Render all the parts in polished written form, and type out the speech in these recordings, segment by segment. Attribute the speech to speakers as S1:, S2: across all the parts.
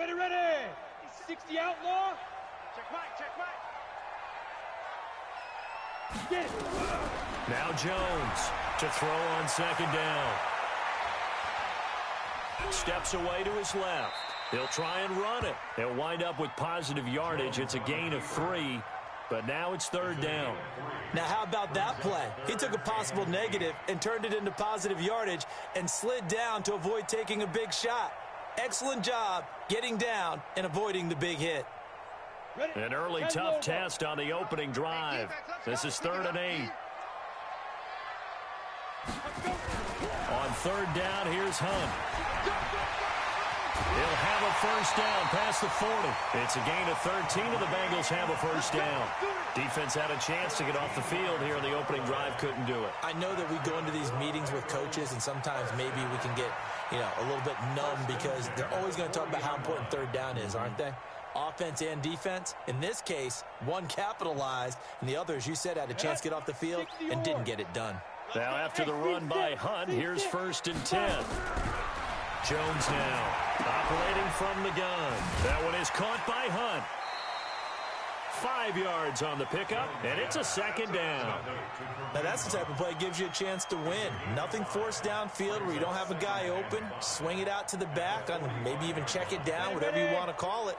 S1: Ready, ready. 60 outlaw.
S2: Check back, check back.
S1: Get it.
S3: Now Jones to throw on second down. Steps away to his left. He'll try and run it. He'll wind up with positive yardage. It's a gain of 3, but now it's third down.
S4: Now, how about that play? He took a possible negative and turned it into positive yardage and slid down to avoid taking a big shot. Excellent job getting down and avoiding the big hit.
S3: An early tough test on the opening drive. This is 3rd and 8. On third down, here's Hunt. He'll have a first down past the 40. It's a gain of 13, and the Bengals have a first down. Defense had a chance to get off the field here in the opening drive, couldn't do it.
S4: I know that we go into these meetings with coaches, and sometimes maybe we can get, a little bit numb because they're always going to talk about how important third down is, aren't they? Offense and defense. In this case, one capitalized, and the other, as you said, had a chance to get off the field and didn't get it done.
S3: Now after the run by Hunt, here's 1st and 10. Jones now operating from the gun. That one is caught by Hunt. 5 yards on the pickup, and it's a second down.
S4: Now that's the type of play that gives you a chance to win. Nothing forced downfield where you don't have a guy open. Swing it out to the back, and maybe even check it down, whatever you want to call it.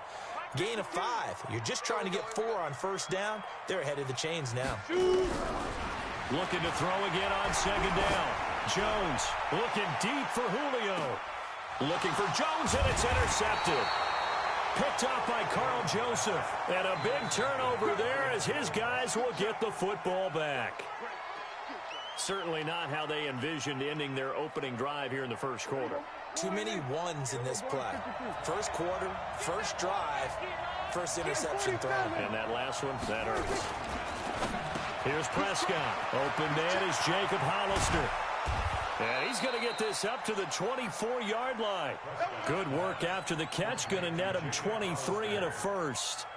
S4: Gain of 5. You're just trying to get 4 on first down. They're ahead of the chains now.
S3: Looking to throw again on second down. Jones looking deep for Julio. Looking for Jones, and it's intercepted. Picked up by Carl Joseph. And a big turnover there as his guys will get the football back. Certainly not how they envisioned ending their opening drive here in the first quarter.
S4: Too many ones in this play. First quarter, first drive, first interception thrown.
S3: And that last one, that hurts. Here's Prescott. Open man is Jacob Hollister. And he's going to get this up to the 24-yard line. Good work after the catch. Going to net him 23 and a first.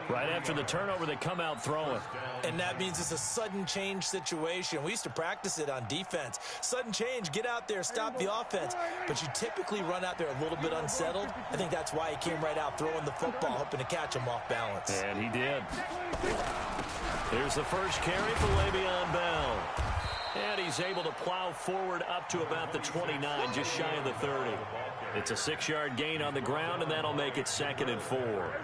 S3: Right after the turnover, they come out throwing.
S4: And that means it's a sudden change situation. We used to practice it on defense. Sudden change, get out there, stop the offense. But you typically run out there a little bit unsettled. I think that's why he came right out throwing the football, hoping to catch him off balance.
S3: And he did. Here's the first carry for Le'Veon Bell. And he's able to plow forward up to about the 29, just shy of the 30. It's a 6-yard gain on the ground, and that'll make it 2nd and 4.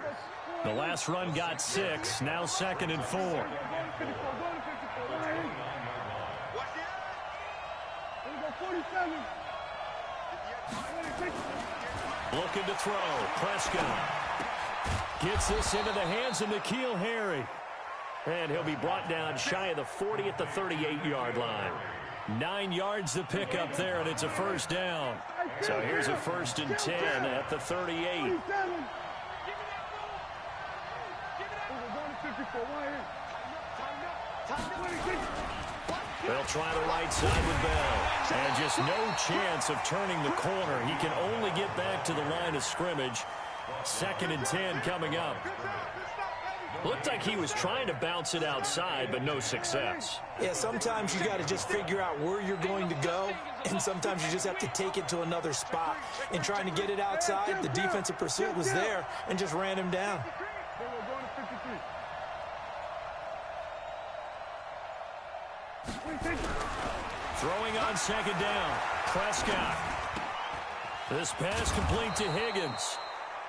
S3: The last run got 6, now 2nd and 4. Looking to throw. Prescott gets this into the hands of N'Keal Harry. And he'll be brought down shy of the 40 at the 38-yard line. 9 yards to pick up there, and it's a first down. So here's a 1st and 10 at the 38. They'll try the right side with Bell. And just no chance of turning the corner. He can only get back to the line of scrimmage. 2nd and 10 coming up. Looked like he was trying to bounce it outside, but no success.
S4: Yeah, sometimes you got to just figure out where you're going to go, and sometimes you just have to take it to another spot. In trying to get it outside, the defensive pursuit was there and just ran him down.
S3: Throwing on second down, Prescott. This pass complete to Higgins.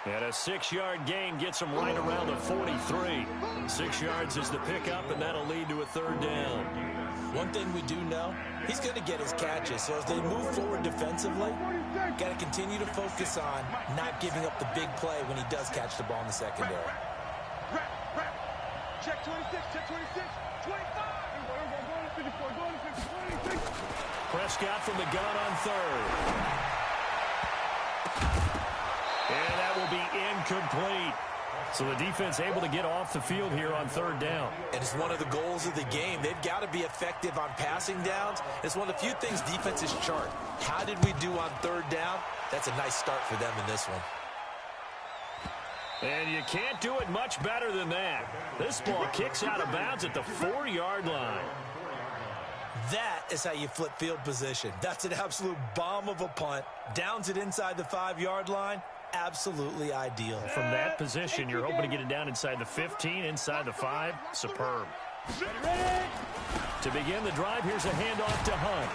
S3: And a 6-yard gain gets him right around the 43. 6 yards is the pickup, and that'll lead to a 3rd down.
S4: One thing we do know, he's going to get his catches. So as they move forward defensively, got to continue to focus on not giving up the big play when he does catch the ball in the secondary.
S2: Check 26, check 26, 25.
S3: Prescott from the gun on 3rd. And that will be incomplete. So the defense able to get off the field here on 3rd down.
S4: And it's one of the goals of the game. They've got to be effective on passing downs. It's one of the few things defenses chart. How did we do on 3rd down? That's a nice start for them in this one.
S3: And you can't do it much better than that. This ball kicks out of bounds at the 4-yard line.
S4: That is how you flip field position. That's an absolute bomb of a punt. Downs it inside the 5-yard line. absolutely ideal.
S3: From that position, you're hoping to get it down inside the 15, inside the 5. Superb. To begin the drive, here's a handoff to Hunt.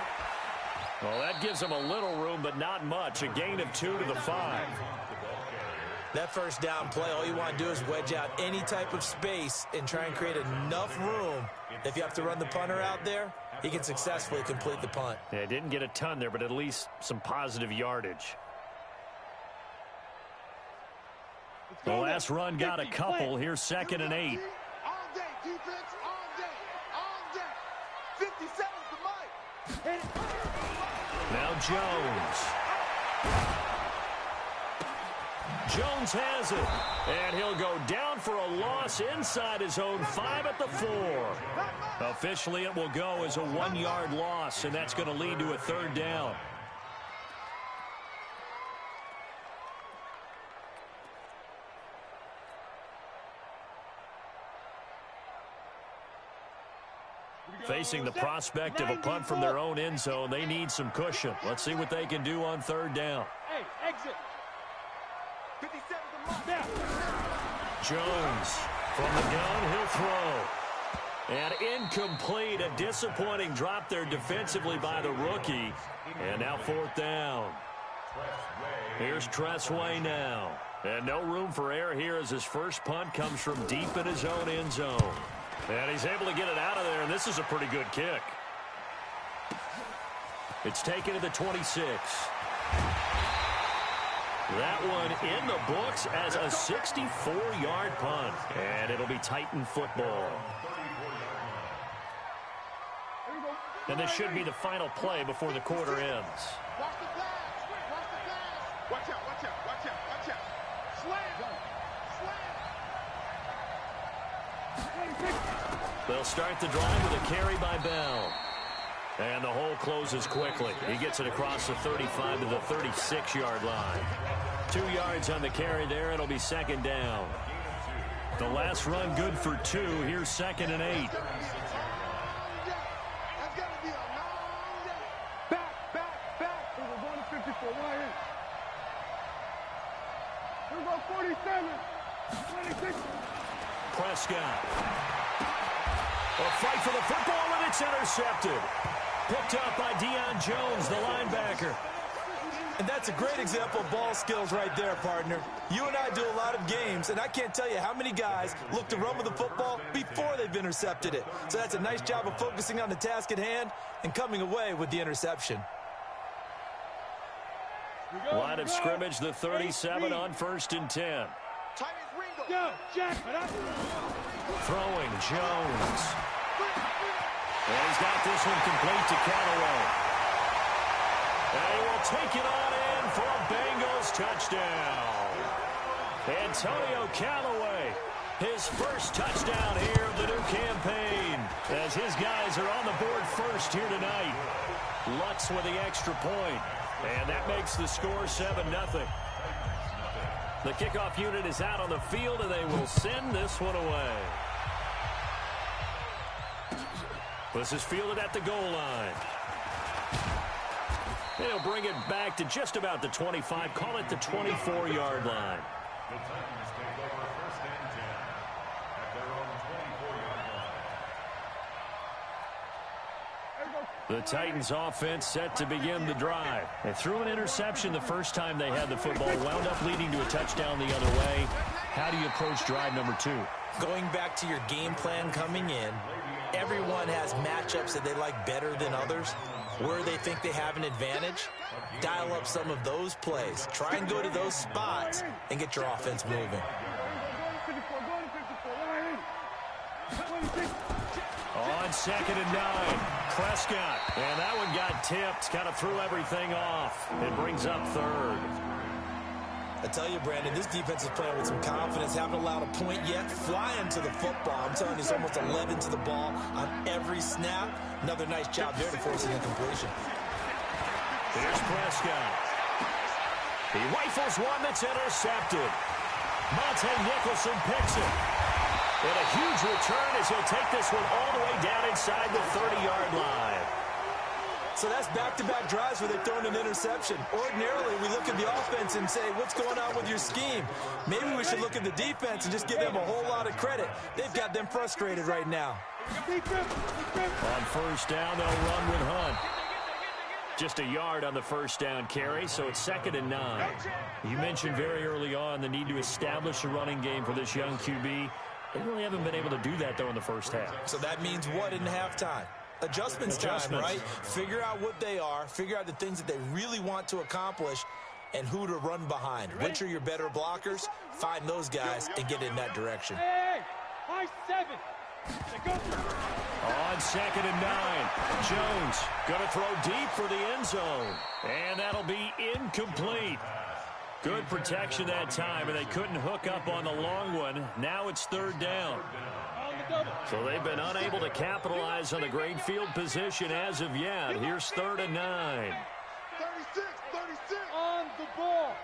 S3: Well, that gives them a little room, but not much. A gain of 2 to the 5.
S4: That first down play, all you want to do is wedge out any type of space and try and create enough room. If you have to run the punter out there, he can successfully complete the punt.
S3: Yeah, didn't get a ton there, but at least some positive yardage. The last run got a couple. Here's 2nd and 8.
S2: All day, defense, all day, all day. 57 to Mike.
S3: Now Jones. Jones has it, and he'll go down for a loss inside his own 5 at the 4. Officially, it will go as a 1-yard loss, and that's going to lead to a 3rd down. Facing the prospect of a punt from their own end zone, they need some cushion. Let's see what they can do on 3rd down.
S1: Hey, exit.
S2: 57 to Mike.
S3: Jones from the gun, he'll throw. And incomplete, a disappointing drop there defensively by the rookie. And now 4th down. Here's Tressway now. And no room for error here as his first punt comes from deep in his own end zone. And he's able to get it out of there, and this is a pretty good kick. It's taken to the 26. That one in the books as a 64-yard punt. And it'll be Titan football. And this should be the final play before the quarter ends.
S2: Watch the flash. Watch the flash. Watch out, watch out, watch out, watch out. Slam. Slam.
S3: They'll start the drive with a carry by Bell. And the hole closes quickly. He gets it across the 35 to the 36-yard line. 2 yards on the carry there. It'll be 2nd down. The last run good for 2. Here's 2nd and 8.
S2: That's got to be a long day. Back. We're going to 54. Right here. We're going 47. 26.
S3: Prescott. A fight for the football, and it's intercepted. Picked up by Deion Jones, the linebacker.
S4: And that's a great example of ball skills right there, partner. You and I do a lot of games, and I can't tell you how many guys look to run with the football before they've intercepted it. So that's a nice job of focusing on the task at hand and coming away with the interception.
S3: Line of scrimmage, the 37 on 1st and 10.
S1: Go, Jack.
S3: Throwing Jones. And he's got this one complete to Callaway. And he will take it on in for a Bengals touchdown. Antonio Callaway, his first touchdown here of the new campaign, as his guys are on the board first here tonight. Lutz with the extra point, and that makes the score 7-0. The kickoff unit is out on the field, and they will send this one away. This is fielded at the goal line. They'll bring it back to just about the 25. Call it the 24-yard line.
S5: The Titans take over 1st and 10 at their own 24-yard line.
S3: The Titans offense set to begin the drive. They threw an interception the first time they had the football, wound up leading to a touchdown the other way. How do you approach drive number 2?
S4: Going back to your game plan coming in, everyone has matchups that they like better than others. Where they think they have an advantage, dial up some of those plays. Try and go to those spots and get your offense moving.
S3: On 2nd and 9, Prescott. And that one got tipped, kind of threw everything off. It brings up 3rd.
S4: I tell you, Brandon, this defense is playing with some confidence. Haven't allowed a point yet. Flying to the football. I'm telling you, it's almost 11 to the ball on every snap. Another nice job there to force an incompletion.
S3: Here's Prescott. He rifles one that's intercepted. Monte Nicholson picks it. And a huge return as he'll take this one all the way down inside the 30-yard line.
S4: So that's back-to-back drives where they've thrown an interception. Ordinarily, we look at the offense and say, what's going on with your scheme? Maybe we should look at the defense and just give them a whole lot of credit. They've got them frustrated right now.
S3: On first down, they'll run with Hunt. Just a yard on the first down carry, so it's 2nd and 9. You mentioned very early on the need to establish a running game for this young QB. They really haven't been able to do that, though, in the first half.
S4: So that means what in halftime? Adjustments time, right? Figure out what they are, figure out the things that they really want to accomplish, and who to run behind. Which are your better blockers? Find those guys and get in that direction.
S1: Hey, high 7.
S3: On 2nd and 9, Jones going to throw deep for the end zone. And that'll be incomplete. Good protection that time, and they couldn't hook up on the long one. Now it's 3rd down. So they've been unable to capitalize on the great field position as of yet. Here's 3rd and 9.
S2: 36, 36.
S1: On the ball.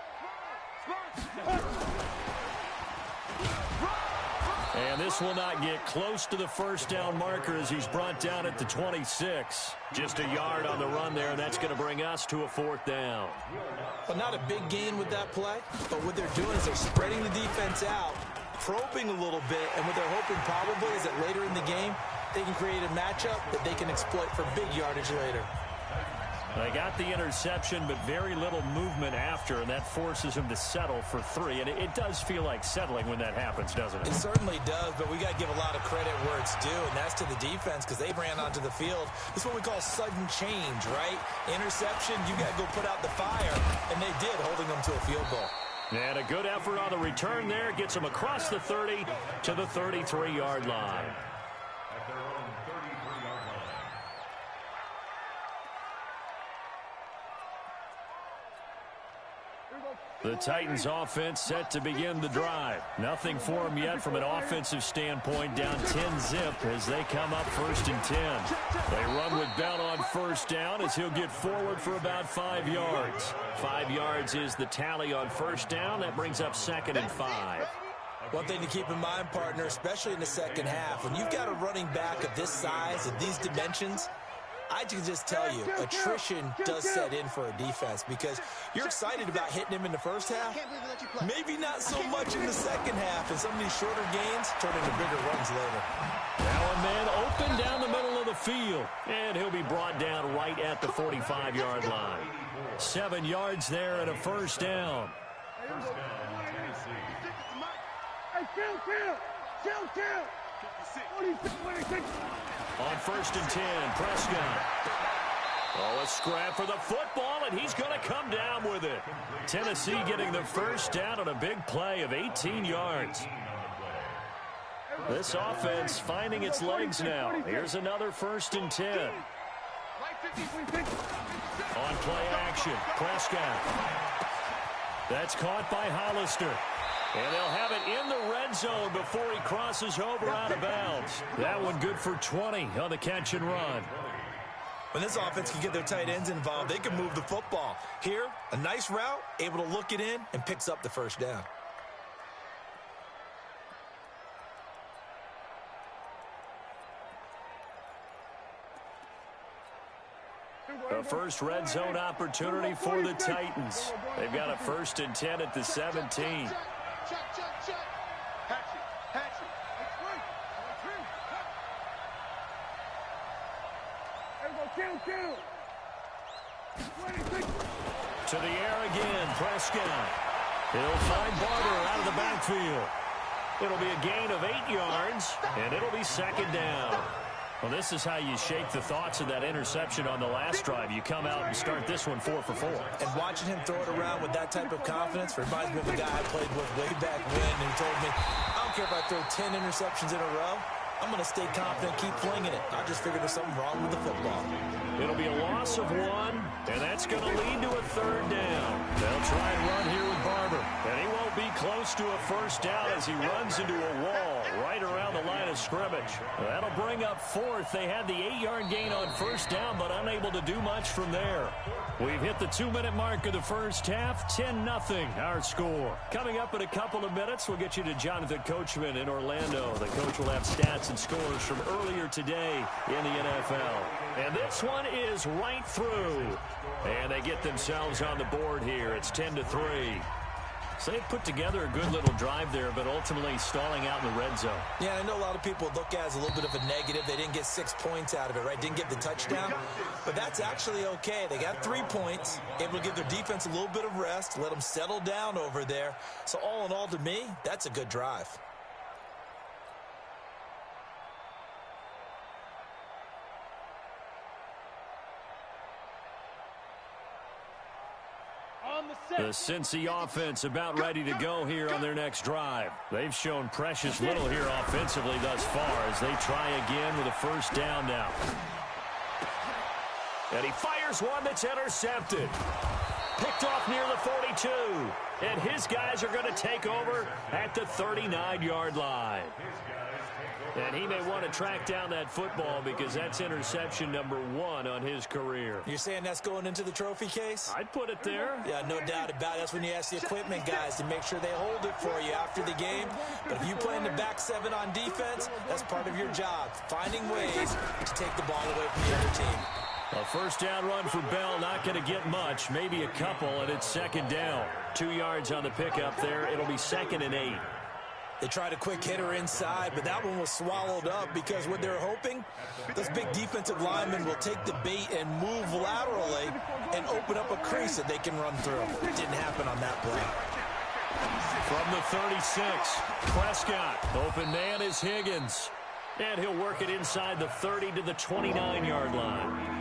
S3: And this will not get close to the first down marker as he's brought down at the 26. Just a yard on the run there, and that's going to bring us to a 4th down.
S4: Well, not a big gain with that play, but what they're doing is they're spreading the defense out, probing a little bit, and what they're hoping probably is that later in the game, they can create a matchup that they can exploit for big yardage later.
S3: They got the interception, but very little movement after, and that forces them to settle for 3. And it does feel like settling when that happens, doesn't it?
S4: It certainly does, but we got to give a lot of credit where it's due, and that's to the defense because they ran onto the field. This is what we call sudden change, right? Interception, you got to go put out the fire, and they did, holding them to a field goal.
S3: And a good effort on the return there. Gets them across the 30 to the 33-yard line.
S5: At their own 33-yard line.
S3: The Titans offense set to begin the drive. Nothing for them yet from an offensive standpoint. Down 10-zip as they come up 1st and 10. They run with Bell on first down as he'll get forward for about 5 yards. 5 yards is the tally on first down. That brings up 2nd and 5.
S4: One thing to keep in mind, partner, especially in the second half, when you've got a running back of this size and these dimensions, I can just tell you, attrition does set in for a defense because you're excited about hitting him in the first half. Maybe not so much in the second half, and some of these shorter gains turn into bigger runs later.
S3: Now a man open down the middle of the field, and he'll be brought down right at the 45-yard line. 7 yards there and a first down.
S5: First down, Tennessee.
S1: Hey, kill. 26.
S3: On 1st and 10, Prescott. Oh, a scrap for the football, and he's going to come down with it. Tennessee getting the first down on a big play of 18 yards. This offense finding its legs now. Here's another 1st and 10. On play action, Prescott. That's caught by Hollister. And they'll have it in the red zone before he crosses over out of bounds. That one good for 20 on the catch and run.
S4: When this offense can get their tight ends involved, they can move the football. Here, a nice route, able to look it in, and picks up the first down.
S3: A first red zone opportunity for the Titans. They've got a 1st and 10 at the 17.
S2: Check. Hatchet.
S1: Kill. 26.
S3: To the air again, Prescott. He'll find Barber out of the backfield. It'll be a gain of 8 yards, and it'll be 2nd down. Well, this is how you shake the thoughts of that interception on the last drive. You come out and start this one 4 for 4.
S4: And watching him throw it around with that type of confidence reminds me of a guy I played with way back when who told me, I don't care if I throw 10 interceptions in a row. I'm going to stay confident, keep flinging it. I just figured there's something wrong with the football.
S3: It'll be a loss of 1, and that's going to lead to a 3rd down. They'll try and run here with Barber, and he won't be close to a first down as he runs into a wall. right around the line of scrimmage. That'll bring up fourth. They had the 8-yard gain on first down, but unable to do much from there. We've hit the 2-minute mark of the first half. 10-0 our score. Coming up in a couple of minutes, we'll get you to Jonathan Coachman in Orlando. The coach will have stats and scores from earlier today in the NFL. And this one is right through. And they get themselves on the board here. It's 10-3. So they put together a good little drive there, but ultimately stalling out in the red zone.
S4: Yeah, I know a lot of people look at it as a little bit of a negative. They didn't get 6 points out of it, right? Didn't get the touchdown. But that's actually okay. They got 3 points, able to give their defense a little bit of rest, let them settle down over there. So all in all, to me, that's a good drive.
S3: The Cincy offense about ready to go here on their next drive. They've shown precious little here offensively thus far as they try again with a first down now. And he fires one that's intercepted. Picked off near the 42. And his guys are going to take over at the 39-yard line. And he may want to track down that football because that's interception number 1 on his career.
S4: You're saying that's going into the trophy case?
S3: I'd put it there.
S4: Yeah, no doubt about it. That's when you ask the equipment guys to make sure they hold it for you after the game. But if you play in the back 7 on defense, that's part of your job, finding ways to take the ball away from the other team.
S3: A first down run for Bell, not going to get much, maybe a couple, and it's second down. 2 yards on the pickup there. It'll be 2nd and 8.
S4: They tried a quick hitter inside, but that one was swallowed up because what they're hoping, those big defensive linemen will take the bait and move laterally and open up a crease that they can run through. It didn't happen on that play.
S3: From the 36, Prescott. Open man is Higgins. And he'll work it inside the 30 to the 29-yard line.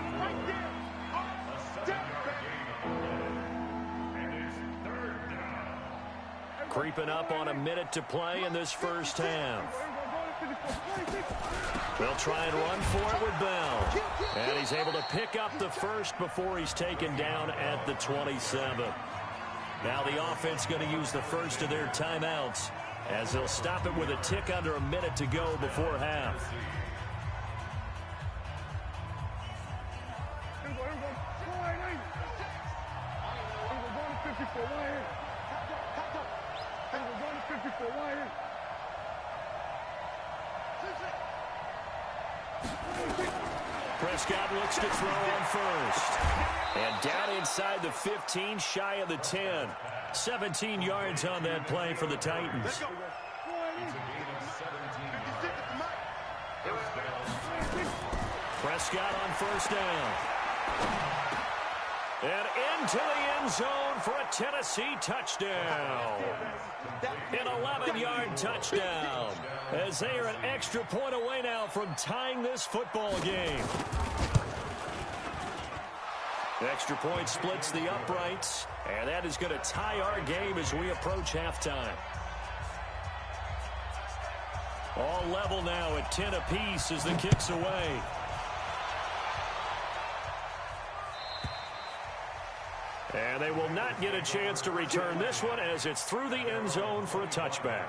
S3: Creeping up on a minute to play in this first half. They'll try and run for it with Bell. And he's able to pick up the first before he's taken down at the 27. Now the offense going to use the first of their timeouts as they'll stop it with a tick under a minute to go before half. Prescott looks to throw on first. And down inside the 15, shy of the 10. 17 yards on that play for the Titans. Prescott on first down. And into the end zone for a Tennessee touchdown. An 11-yard touchdown. As they are an extra point away now from tying this football game. Extra point splits the uprights. And that is going to tie our game as we approach halftime. All level now at 10 apiece as the kick's away. And they will not get a chance to return this one as it's through the end zone for a touchback.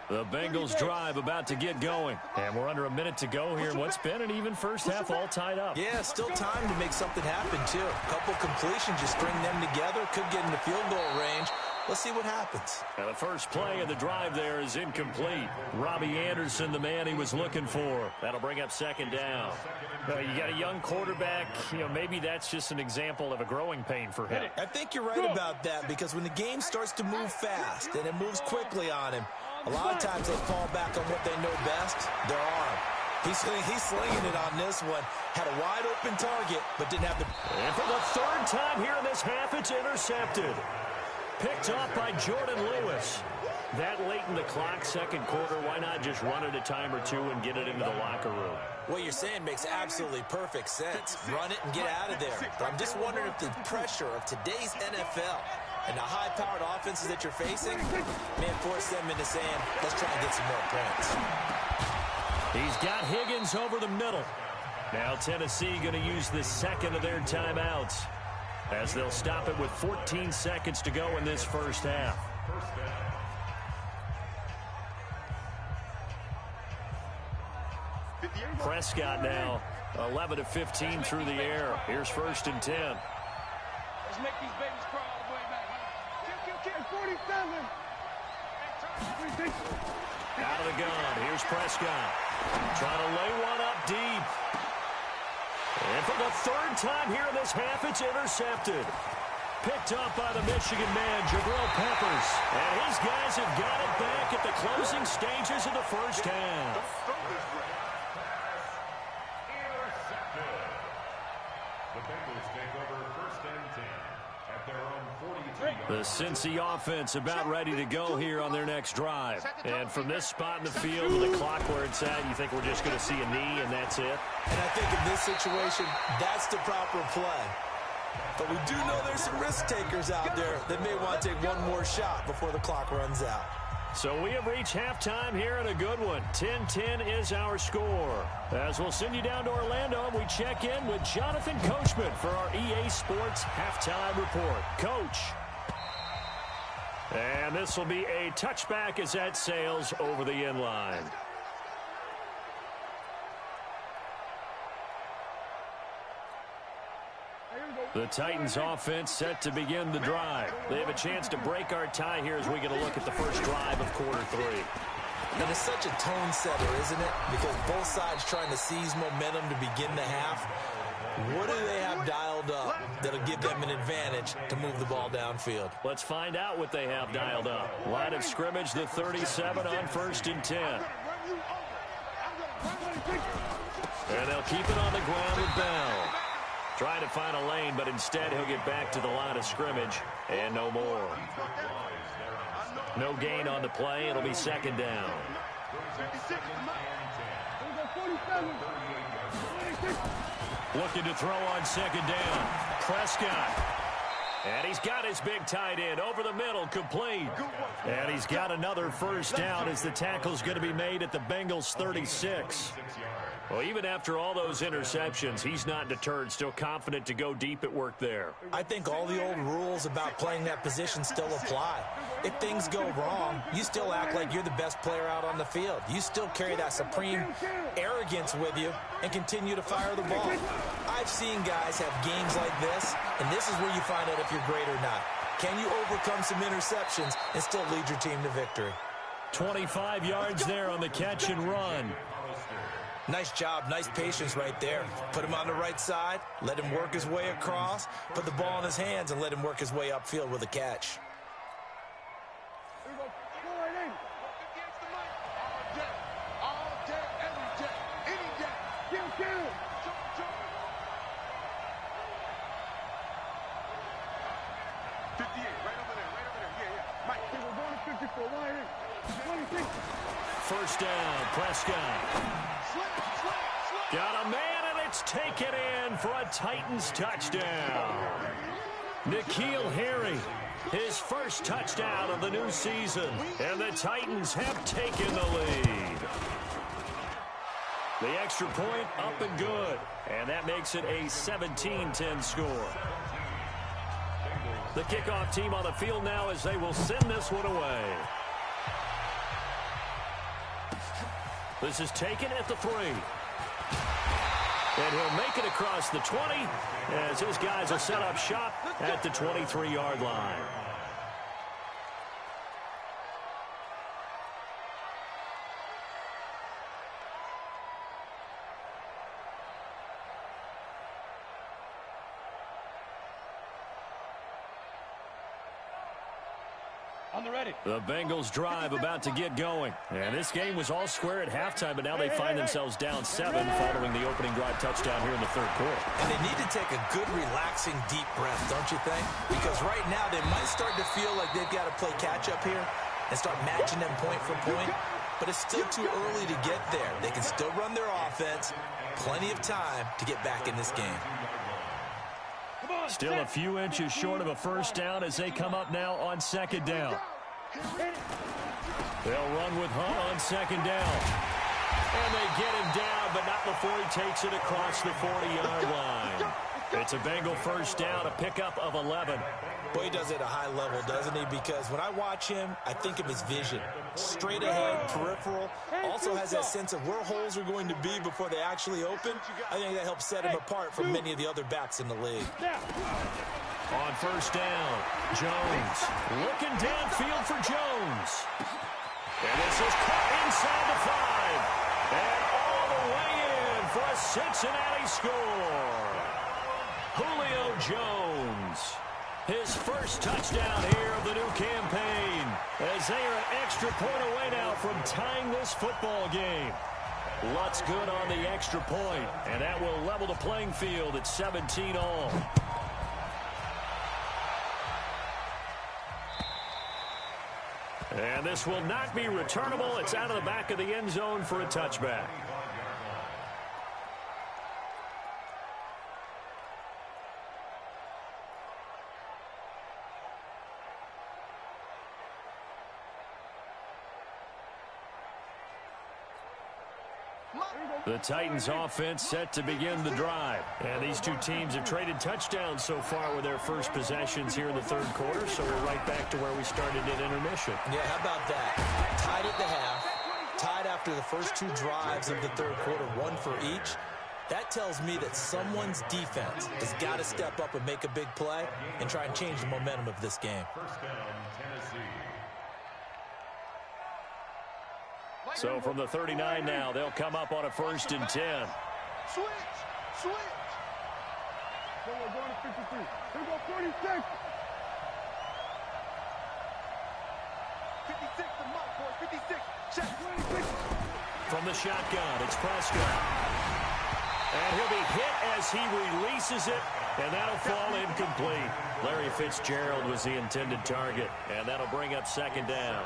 S3: The Bengals drive about to get going. And we're under a minute to go here in what's been an even first half, all tied up.
S4: Yeah, still time to make something happen, too. A couple completions, just string them together. Could get into field goal range. Let's see what happens.
S3: And the first play of the drive there is incomplete. Robbie Anderson, the man he was looking for. That'll bring up second down. You got a young quarterback. Maybe that's just an example of a growing pain for him.
S4: I think you're right about that because when the game starts to move fast and it moves quickly on him, a lot of times they fall back on what they know best, their arm. He's slinging it on this one. Had a wide open target, but didn't have the...
S3: And for the third time here in this half, it's intercepted. Picked off by Jordan Lewis. That late in the clock, second quarter, why not just run it a time or two and get it into the locker room?
S4: What you're saying makes absolutely perfect sense. Run it and get out of there. But I'm just wondering if the pressure of today's NFL and the high-powered offenses that you're facing may force them into saying, let's try and get some more points.
S3: He's got Higgins over the middle. Now Tennessee going to use the second of their timeouts. as they'll stop it with 14 seconds to go in this first half. Prescott now 11 of 15 through the air. Here's 1st and 10.
S1: Let's make these babies cry all the way back. 47.
S3: Out of the gun. Here's Prescott. Trying to lay one up deep. And for the 3rd time here in this half, it's intercepted. Picked up by the Michigan man, Jabril Peppers. And his guys have got it back at the closing stages of the first half.
S5: The Bengals take over 1st and 10 at their own 42.
S3: The Cincy offense about ready to go here on their next drive. And from this spot in the field with the clock where it's at, you think we're just going to see a knee and that's it?
S4: And I think in this situation, that's the proper play. But we do know there's some risk takers out there that may want to take one more shot before the clock runs out.
S3: So we have reached halftime here in a good one. 10-10 is our score. As we'll send you down to Orlando, we check in with Jonathan Coachman for our EA Sports Halftime Report. Coach. And this will be a touchback as that sails over the end line. The Titans offense set to begin the drive. They have a chance to break our tie here as we get a look at the first drive of quarter 3.
S4: And it's such a tone setter, isn't it? Because both sides trying to seize momentum to begin the half. What do they have dialed up that'll give them an advantage to move the ball downfield?
S3: Let's find out what they have dialed up. Line of scrimmage, the 37 on 1st and 10. And they'll keep it on the ground with Bell. Trying to find a lane, but instead he'll get back to the line of scrimmage, and no more. No gain on the play. It'll be 2nd down. Looking to throw on 2nd down. Prescott. And he's got his big tight end over the middle, complete. And he's got another first down as the tackle's going to be made at the Bengals 36. Well, even after all those interceptions, he's not deterred, still confident to go deep at work there.
S4: I think all the old rules about playing that position still apply. If things go wrong, you still act like you're the best player out on the field. You still carry that supreme arrogance with you and continue to fire the ball. I've seen guys have games like this, and this is where you find out if you're great or not. Can you overcome some interceptions and still lead your team to victory?
S3: 25 yards there on the catch and run.
S4: Nice job, nice patience right there. Put him on the right side, let him work his way across, put the ball in his hands, and let him work his way upfield with a catch.
S3: First down, Prescott. Got a man, and it's taken in for a Titans touchdown. N'Keal Harry, his first touchdown of the new season, and the Titans have taken the lead. The extra point up and good, and that makes it a 17-10 score. The kickoff team on the field now as they will send this one away. This is taken at the 3. And he'll make it across the 20 as his guys will set up shop at the 23-yard line. The Bengals drive about to get going. And this game was all square at halftime, but now they find themselves down 7 following the opening drive touchdown here in the 3rd quarter.
S4: And they need to take a good, relaxing, deep breath, don't you think? Because right now they might start to feel like they've got to play catch-up here and start matching them point for point. But it's still too early to get there. They can still run their offense. Plenty of time to get back in this game.
S3: Still a few inches short of a first down as they come up now on 2nd down. They'll run with Hunt on 2nd down. And they get him down, but not before he takes it across the 40-yard line. It's a Bengal first down, a pickup of 11.
S4: Boy, he does it at a high level, doesn't he? Because when I watch him, I think of his vision. Straight ahead, peripheral. Also has that sense of where holes are going to be before they actually open. I think that helps set him apart from many of the other backs in the league.
S3: On first down, Jones. Looking downfield for Jones. And this is caught inside the 5. And all the way in for a Cincinnati score. Julio Jones. His first touchdown here of the new campaign. As they are an extra point away now from tying this football game. Lutz good on the extra point. And that will level the playing field at 17 all. And this will not be returnable. It's out of the back of the end zone for a touchback. The Titans offense set to begin the drive. And these two teams have traded touchdowns so far with their first possessions here in the third quarter, so we're right back to where we started at intermission.
S4: Yeah, how about that? Tied at the half, tied after the first two drives of the third quarter, one for each. That tells me that someone's defense has got to step up and make a big play and try and change the momentum of this game.
S5: First down, Tennessee.
S3: So from the 39 now, they'll come up on a 1st and 10.
S2: Switch.
S1: We're going to 53. Here go 46.
S2: 56 to Mike, boys. 56. Check.
S1: 26.
S3: From the shotgun, it's Prescott. And he'll be hit as he releases it, and that'll fall incomplete. Larry Fitzgerald was the intended target, and that'll bring up 2nd down.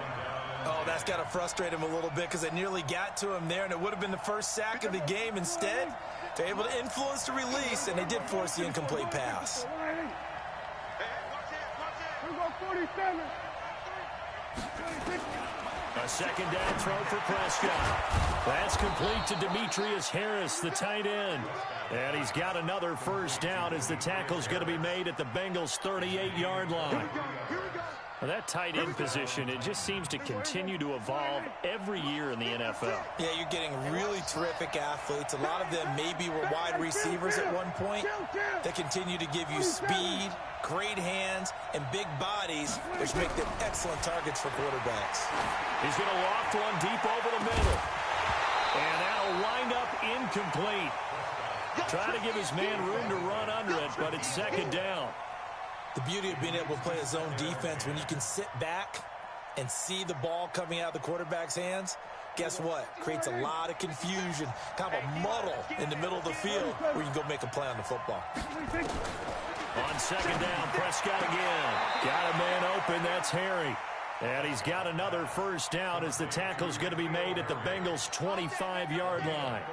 S4: Oh, that's got to frustrate him a little bit because they nearly got to him there, and it would have been the first sack of the game. Instead, they're able to influence the release, and they did force the incomplete pass.
S1: Here go 47.
S3: A 2nd down throw for Prescott. That's complete to Demetrius Harris, the tight end. And he's got another 1st down as the tackle's going to be made at the Bengals' 38-yard line. Now, that tight end position, it just seems to continue to evolve every year in the NFL.
S4: Yeah, you're getting really terrific athletes. A lot of them maybe were wide receivers at one point. They continue to give you speed, great hands, and big bodies, which make them excellent targets for quarterbacks.
S3: He's going to loft one deep over the middle. And that'll wind up incomplete. Trying to give his man room to run under it, but it's 2nd down.
S4: The beauty of being able to play a zone defense, when you can sit back and see the ball coming out of the quarterback's hands, guess what? Creates a lot of confusion, kind of a muddle in the middle of the field where you can go make a play on the football.
S3: On 2nd down, Prescott again. Got a man open, that's Harry. And he's got another 1st down as the tackle's going to be made at the Bengals' 25-yard line.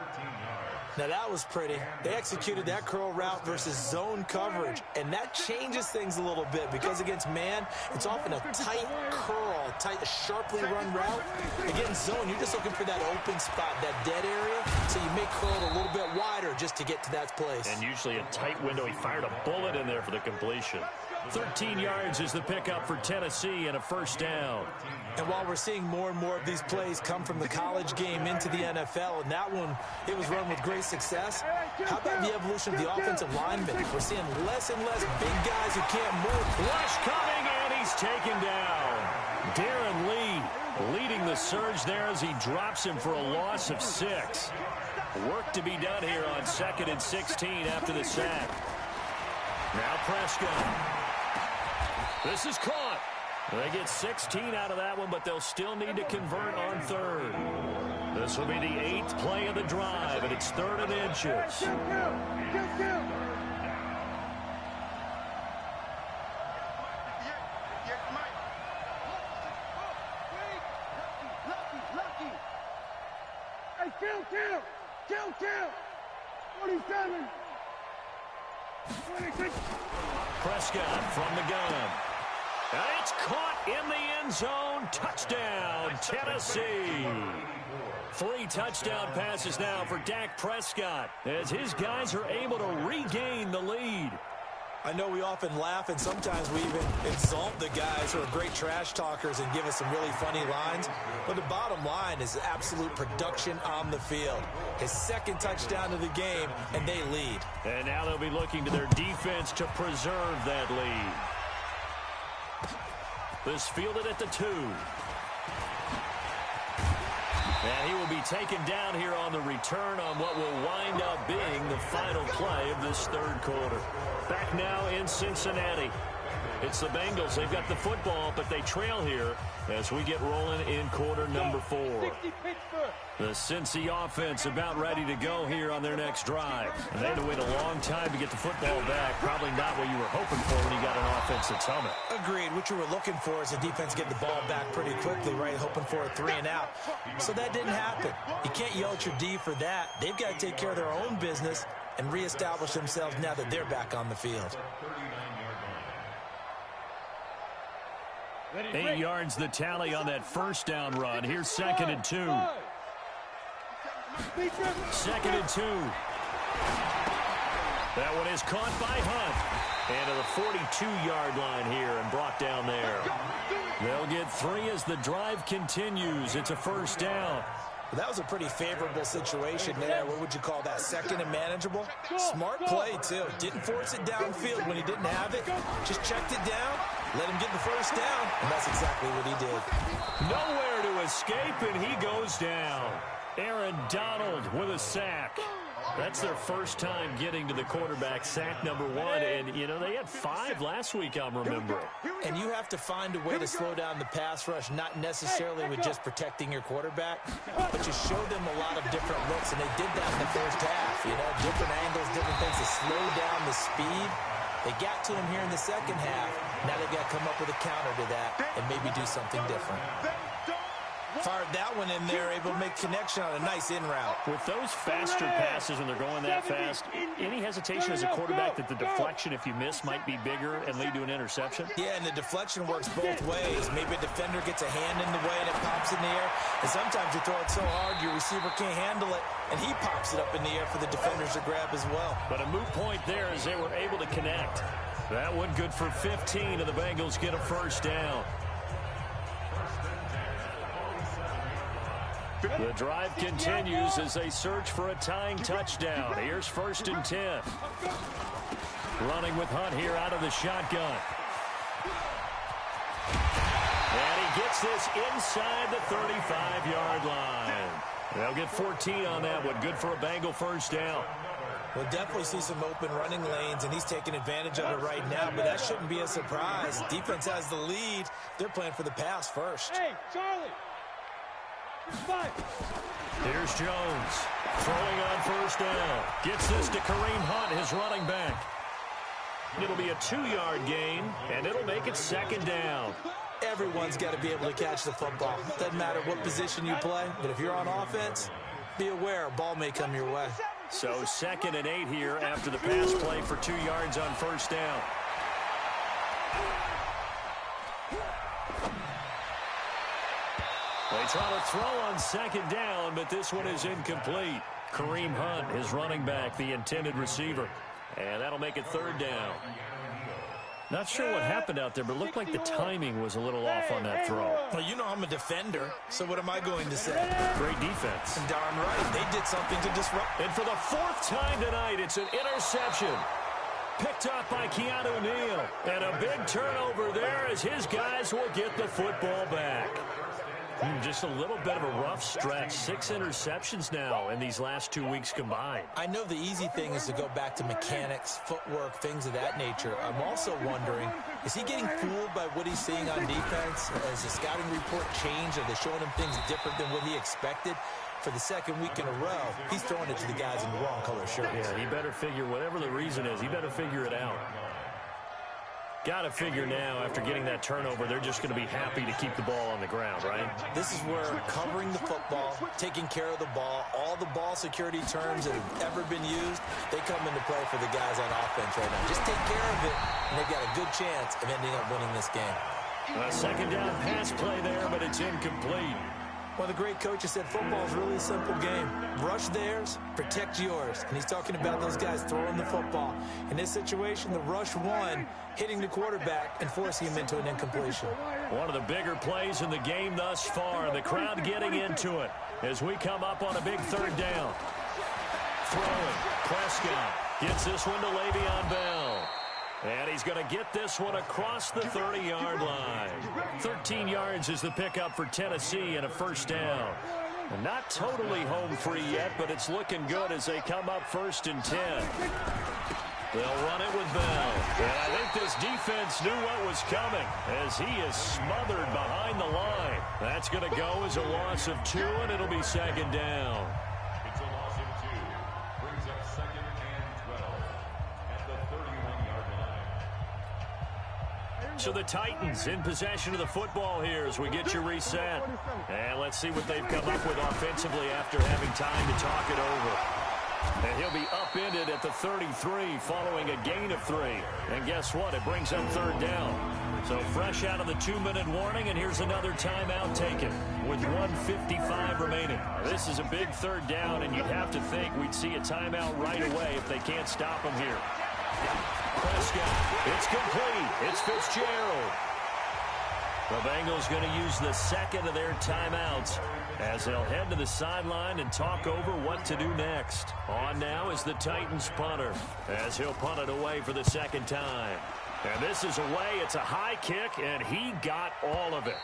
S4: Now, that was pretty. They executed that curl route versus zone coverage, and that changes things a little bit because against man, it's often a tight curl, tight, sharply run route. Against zone, you're just looking for that open spot, that dead area, so you may curl it a little bit wider just to get to that place.
S3: And usually a tight window. He fired a bullet in there for the completion. 13 yards is the pickup for Tennessee and a 1st down.
S4: And while we're seeing more and more of these plays come from the college game into the NFL, and that one, it was run with great success, how about the evolution of the offensive linemen? We're seeing less and less big guys who can't move.
S3: Rush coming, and he's taken down. Darren Lee leading the surge there as he drops him for a loss of 6. Work to be done here on 2nd and 16 after the sack. Now Prescott. This is caught. They get 16 out of that one, but they'll still need to convert on 3rd. This will be the 8th play of the drive, and it's 3rd and inches.
S1: Hey, kill. 47. 26.
S3: Prescott from the gun. And it's caught in the end zone zone. Touchdown, Tennessee. 3 touchdown passes now for Dak Prescott as his guys are able to regain the lead.
S4: I know we often laugh, and sometimes we even insult the guys who are great trash talkers and give us some really funny lines. But the bottom line is absolute production on the field. His 2nd touchdown of the game, and they lead.
S3: And now they'll be looking to their defense to preserve that lead. This fielded at the 2. And he will be taken down here on the return on what will wind up being the final play of this 3rd quarter. Back now in Cincinnati. It's the Bengals. They've got the football, but they trail here as we get rolling in quarter number 4. The Cincy offense about ready to go here on their next drive. And they had to wait a long time to get the football back. Probably not what you were hoping for when you got an offense that's humming.
S4: Agreed. What you were looking for is the defense get the ball back pretty quickly, right? Hoping for a 3 and out. So that didn't happen. You can't yell at your D for that. They've got to take care of their own business and reestablish themselves now that they're back on the field.
S3: 8 yards the tally on that first down run. Here's 2nd and 2. 2nd and 2. That one is caught by Hunt. And to the 42-yard line here and brought down there. They'll get 3 as the drive continues. It's a first down.
S4: Well, that was a pretty favorable situation there. What would you call that? 2nd and manageable? Smart play, too. Didn't force it downfield when he didn't have it. Just checked it down, let him get the first down, and that's exactly what he did.
S3: Nowhere to escape, and he goes down. Aaron Donald with a sack. That's their first time getting to the quarterback, sack number 1. And, you know, they had 5 last week, I'm remembering.
S4: And you have to find a way to slow down the pass rush, not necessarily with just protecting your quarterback, but you show them a lot of different looks, and they did that in the first half. You know, different angles, different things to slow down the speed. They got to him here in the second half. Now they've got to come up with a counter to that and maybe do something different. Fired that one in there, able to make connection on a nice in route.
S3: With those faster passes when they're going that fast, any hesitation as a quarterback that the deflection, if you miss, might be bigger and lead to an interception?
S4: Yeah, and the deflection works both ways. Maybe a defender gets a hand in the way and it pops in the air. And sometimes you throw it so hard your receiver can't handle it, and he pops it up in the air for the defenders to grab as well.
S3: But a moot point there as they were able to connect. That one good for 15, and the Bengals get a first down. The drive continues as they search for a tying touchdown. Here's 1st and 10. Running with Hunt here out of the shotgun. And he gets this inside the 35-yard line. They'll get 14 on that one. Good for a Bengal first down.
S4: We'll definitely see some open running lanes, and he's taking advantage of it right now, but that shouldn't be a surprise. Defense has the lead. They're playing for the pass first.
S1: Hey, Charlie.
S3: Here's Jones throwing on first down. Gets this to Kareem Hunt, his running back. It'll be a 2-yard gain, and it'll make it 2nd down.
S4: Everyone's got to be able to catch the football. Doesn't matter what position you play, but if you're on offense, be aware a ball may come your way.
S3: So 2nd and 8 here after the pass play for 2 yards on first down. They try to throw on 2nd down, but this one is incomplete. Kareem Hunt, his running back, the intended receiver. And that'll make it 3rd down. Not sure what happened out there, but it looked like the timing was a little off on that throw.
S4: Well, you know I'm a defender, so what am I going to say?
S3: Great defense.
S4: Darn right. They did something to disrupt.
S3: And for the 4th time tonight, it's an interception. Picked up by Keanu Neal. And a big turnover there as his guys will get the football back. Just a little bit of a rough stretch. 6 interceptions now in these last 2 weeks combined.
S4: I know the easy thing is to go back to mechanics, footwork, things of that nature. I'm also wondering, is he getting fooled by what he's seeing on defense? Has the scouting report changed? Are they showing him things different than what he expected? For the 2nd week in a row, he's throwing it to the guys in the wrong color shirts.
S3: Yeah, he better figure, whatever the reason is, he better figure it out. Got to figure now, after getting that turnover, they're just going to be happy to keep the ball on the ground, right?
S4: This is where covering the football, taking care of the ball, all the ball security terms that have ever been used, they come into play for the guys on offense right now. Just take care of it, and they've got a good chance of ending up winning this game.
S3: A 2nd down pass play there
S4: One of the great coaches said football is really a simple game. Rush theirs, protect yours. And he's talking about those guys throwing the football. In this situation, the rush won, hitting the quarterback and forcing him into an incompletion.
S3: One of the bigger plays in the game thus far. The crowd getting into it as we come up on a big third down. Throwing. Prescott gets this one to Le'Veon Bell. And he's going to get this one across the 30-yard line. 13 yards is the pickup for Tennessee and a first down. And not totally home free yet, but it's looking good as they come up 1st and 10. They'll run it with Bell. And I think this defense knew what was coming as he is smothered behind the line. That's going to go as a loss of 2, and it'll be 2nd down.
S5: It's a loss of 2. Brings up 2nd and 12 at the 31-yard line.
S3: So the Titans in possession of the football here as we get you reset. And let's see what they've come up with offensively after having time to talk it over. And he'll be upended at the 33 following a gain of 3. And guess what? It brings up 3rd down. So fresh out of the 2-minute warning, and here's another timeout taken with 1:55 remaining. This is a big 3rd down, and you'd have to think we'd see a timeout right away if they can't stop him here. Prescott, it's complete. It's Fitzgerald. The Bengals going to use the 2nd of their timeouts as they'll head to the sideline and talk over what to do next. On now is the Titans punter as he'll punt it away for the 2nd time. And this is away. It's a high kick, and he got all of it.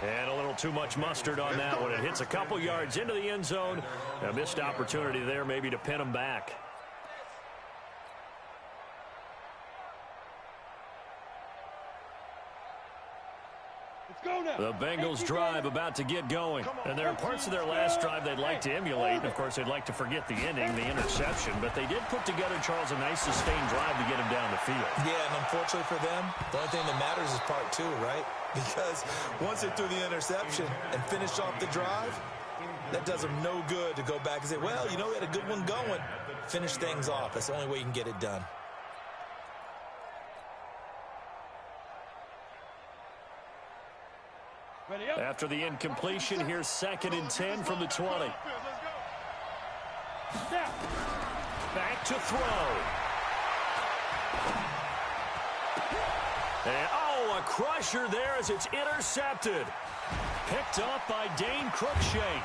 S3: And a little too much mustard on that one. It hits a couple yards into the end zone. A missed opportunity there maybe to pin him back. The Bengals drive about to get going. And there are parts of their last drive they'd like to emulate. And, of course, they'd like to forget the ending, the interception. But they did put together, Charles, a nice sustained drive to get him down the field.
S4: Yeah, and unfortunately for them, the only thing that matters is part 2, right? Because once they threw the interception and finished off the drive, that does them no good to go back and say, well, you know, we had a good one going. Finish things off. That's the only way you can get it done.
S3: After the incompletion, here's 2nd and 10 from the 20. Back to throw. And, a crusher there as it's intercepted. Picked up by Dane Cruikshank.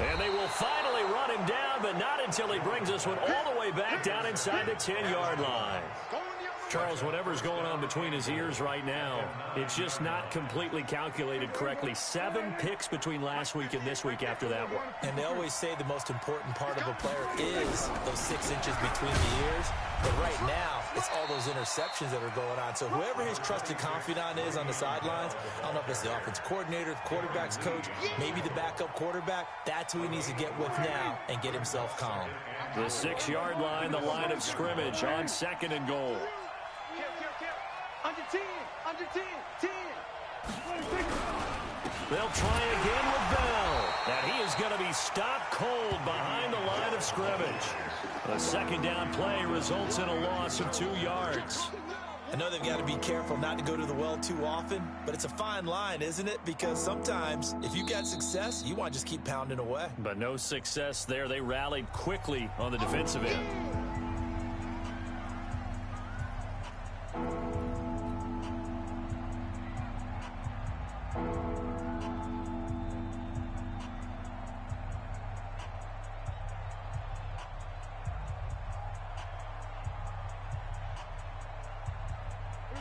S3: And they will finally run him down, but not until he brings this one all the way back down inside the 10-yard line. Charles, whatever's going on between his ears right now, it's just not completely calculated correctly. 7 picks between last week and this week after that one.
S4: And they always say the most important part of a player is those 6 inches between the ears. But right now, it's all those interceptions that are going on. So whoever his trusted confidant is on the sidelines, I don't know if it's the offense coordinator, the quarterback's coach, maybe the backup quarterback, that's who he needs to get with now and get himself calm.
S3: The 6-yard line, the line of scrimmage on 2nd and goal.
S2: Under 10, under 10, 10.
S3: They'll try again with Bell. And he is going to be stopped cold behind the line of scrimmage. A 2nd down play results in a loss of 2 yards.
S4: I know they've got to be careful not to go to the well too often, but it's a fine line, isn't it? Because sometimes if you got success, you want to just keep pounding away.
S3: But no success there. They rallied quickly on the defensive end.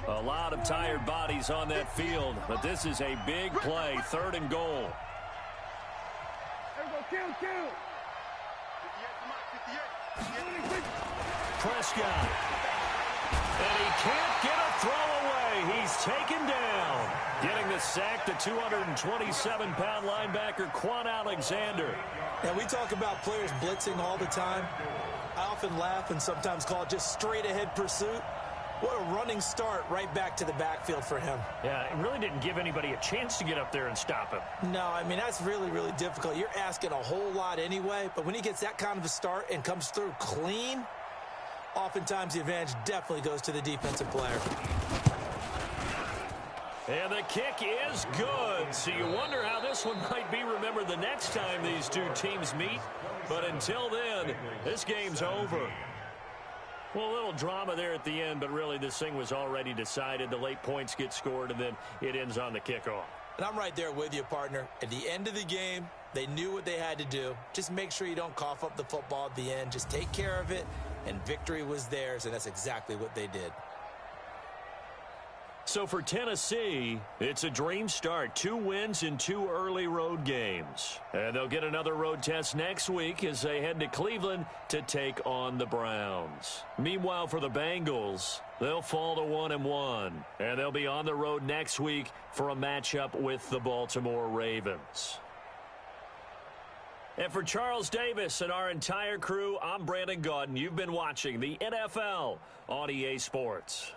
S3: A lot of tired bodies on that field, but this is a big play, 3rd and goal. Prescott. And he can't get a throw away. He's taken down. Getting the sack, the 227-pound linebacker, Quan Alexander.
S4: Now, we talk about players blitzing all the time. I often laugh and sometimes call it just straight-ahead pursuit. What a running start right back to the backfield for him.
S3: Yeah, it really didn't give anybody a chance to get up there and stop him.
S4: No, I mean, that's really, really difficult. You're asking a whole lot anyway, but when he gets that kind of a start and comes through clean, oftentimes the advantage definitely goes to the defensive player.
S3: And the kick is good, so you wonder how this this one might be remembered the next time these two teams meet. But until then, this game's over. Well, a little drama there at the end, but really this thing was already decided. The late points get scored, and then it ends on the kickoff.
S4: And I'm right there with you, partner. At the end of the game, they knew what they had to do. Just make sure you don't cough up the football at the end. Just take care of it, and victory was theirs, and that's exactly what they did.
S3: So for Tennessee, it's a dream start. 2 wins in 2 early road games. And they'll get another road test next week as they head to Cleveland to take on the Browns. Meanwhile, for the Bengals, they'll fall to 1-1. And they'll be on the road next week for a matchup with the Baltimore Ravens. And for Charles Davis and our entire crew, I'm Brandon Gaudin. You've been watching the NFL on EA Sports.